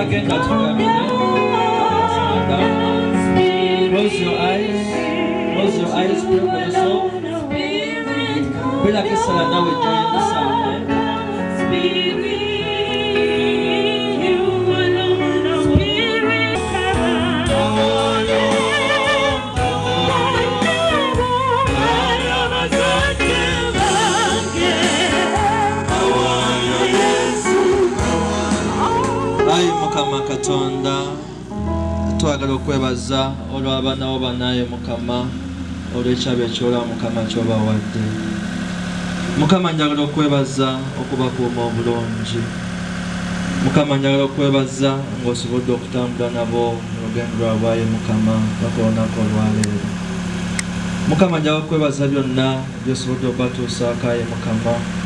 abagenda tugamire. Close your eyes. Close your eyes, pray for yourself. Pray like it's now with joy in the sound. Ayi Mukama Katonda, twagala okwebaza olw'abaana bo banaye Mukama, olw'ekyabo ekyola Mukama ky'obawadde. Mukama njagala okwebaza okubakuuma obulungi. Mukama njagala okwebaza ng'osobodde okutambula nabo mu lugendo lwabwe Mukama paka olunaku olwaleero. Mukama njagala okwebaza byonna by'osobodde okubatuusaako aye Mukama.